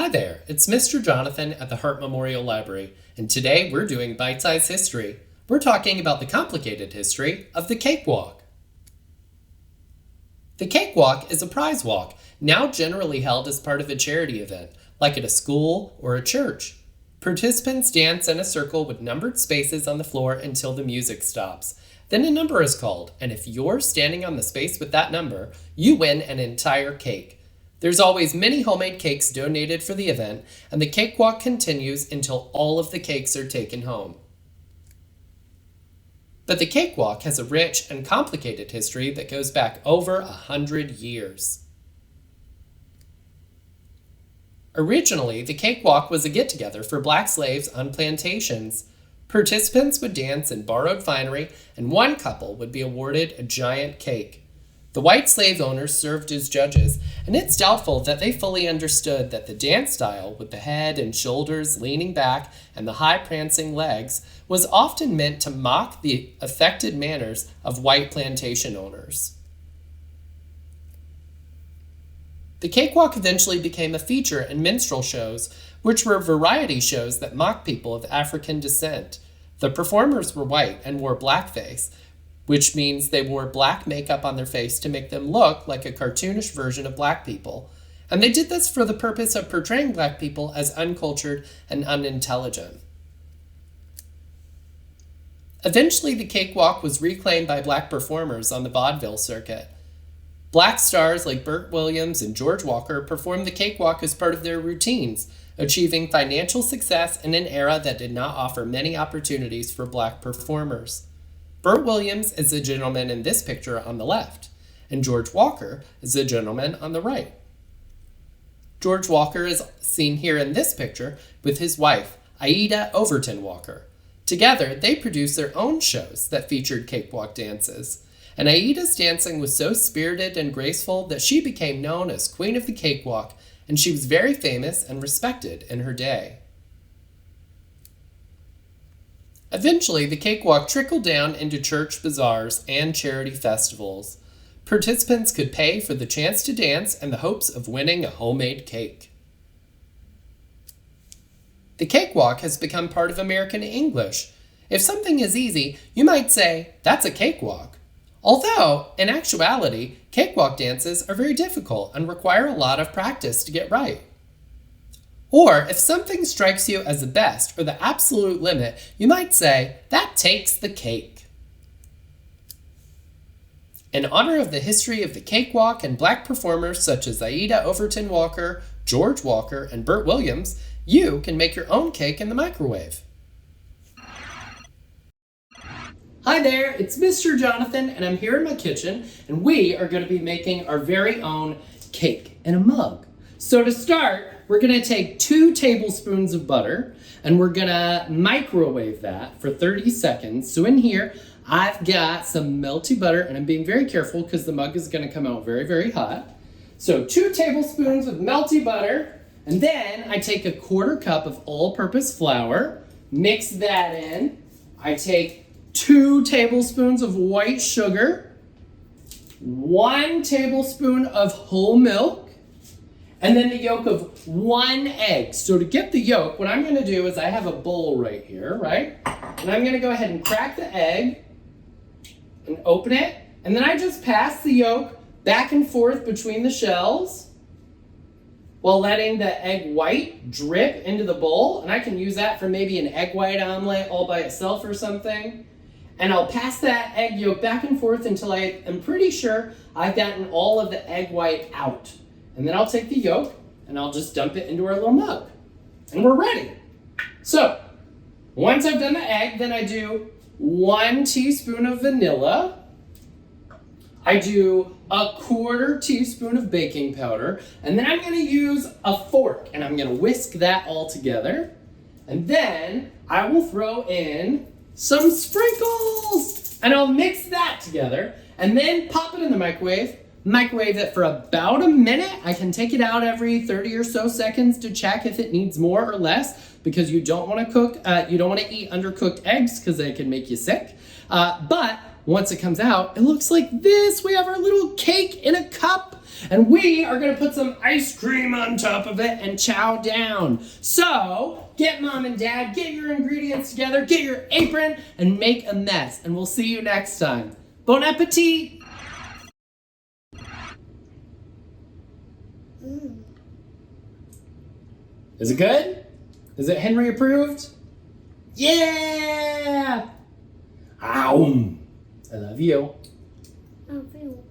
Hi there, it's Mr. Jonathan at the Hart Memorial Library, and today we're doing Bite-Size History. We're talking about the complicated history of the Cakewalk. The Cakewalk is a prize walk, now generally held as part of a charity event, like at a school or a church. Participants dance in a circle with numbered spaces on the floor until the music stops. Then a number is called, and if you're standing on the space with that number, you win an entire cake. There's always many homemade cakes donated for the event, and the cakewalk continues until all of the cakes are taken home. But the cakewalk has a rich and complicated history that goes back over 100 years. Originally, the cakewalk was a get-together for black slaves on plantations. Participants would dance in borrowed finery, and one couple would be awarded a giant cake. The white slave owners served as judges, and it's doubtful that they fully understood that the dance style, with the head and shoulders leaning back and the high prancing legs, was often meant to mock the affected manners of white plantation owners. The cakewalk eventually became a feature in minstrel shows, which were variety shows that mocked people of African descent. The performers were white and wore blackface, which means they wore black makeup on their face to make them look like a cartoonish version of black people. And they did this for the purpose of portraying black people as uncultured and unintelligent. Eventually, the cakewalk was reclaimed by black performers on the vaudeville circuit. Black stars like Burt Williams and George Walker performed the cakewalk as part of their routines, achieving financial success in an era that did not offer many opportunities for black performers. Burt Williams is the gentleman in this picture on the left, and George Walker is the gentleman on the right. George Walker is seen here in this picture with his wife, Aida Overton Walker. Together, they produced their own shows that featured cakewalk dances, and Aida's dancing was so spirited and graceful that she became known as Queen of the Cakewalk, and she was very famous and respected in her day. Eventually, the cakewalk trickled down into church bazaars and charity festivals. Participants could pay for the chance to dance and the hopes of winning a homemade cake. The cakewalk has become part of American English. If something is easy, you might say, "That's a cakewalk." Although, in actuality, cakewalk dances are very difficult and require a lot of practice to get right. Or, if something strikes you as the best or the absolute limit, you might say, "That takes the cake." In honor of the history of the cakewalk and black performers such as Aida Overton Walker, George Walker, and Burt Williams, you can make your own cake in the microwave. Hi there, it's Mr. Jonathan, and I'm here in my kitchen, and we are going to be making our very own cake in a mug. So to start, we're going to take 2 tablespoons of butter, and we're going to microwave that for 30 seconds. So in here, I've got some melty butter, and I'm being very careful because the mug is going to come out very, very hot. So 2 tablespoons of melty butter, and then I take a 1/4 cup of all-purpose flour, mix that in. I take 2 tablespoons of white sugar, 1 tablespoon of whole milk, and then the yolk of 1 egg. So to get the yolk, what I'm going to do is I have a bowl right here, right? And I'm going to go ahead and crack the egg and open it. And then I just pass the yolk back and forth between the shells while letting the egg white drip into the bowl. And I can use that for maybe an egg white omelet all by itself or something. And I'll pass that egg yolk back and forth until I am pretty sure I've gotten all of the egg white out. And then I'll take the yolk and I'll just dump it into our little mug. And we're ready. So, once I've done the egg, then I do 1 teaspoon of vanilla. I do a 1/4 teaspoon of baking powder. And then I'm going to use a fork and I'm going to whisk that all together. And then I will throw in some sprinkles. And I'll mix that together and then pop it in the microwave. Microwave it for about a minute. I can take it out every 30 or so seconds to check if it needs more or less, because you don't want to eat undercooked eggs because they can make you sick. But once it comes out, it looks like this. We have our little cake in a cup. And we are gonna put some ice cream on top of it and chow down. So, get mom and dad, get your ingredients together, get your apron, and make a mess. And we'll see you next time. Bon appetit! Is it good? Is it Henry approved? Yeah! Ow! I love you. I feel.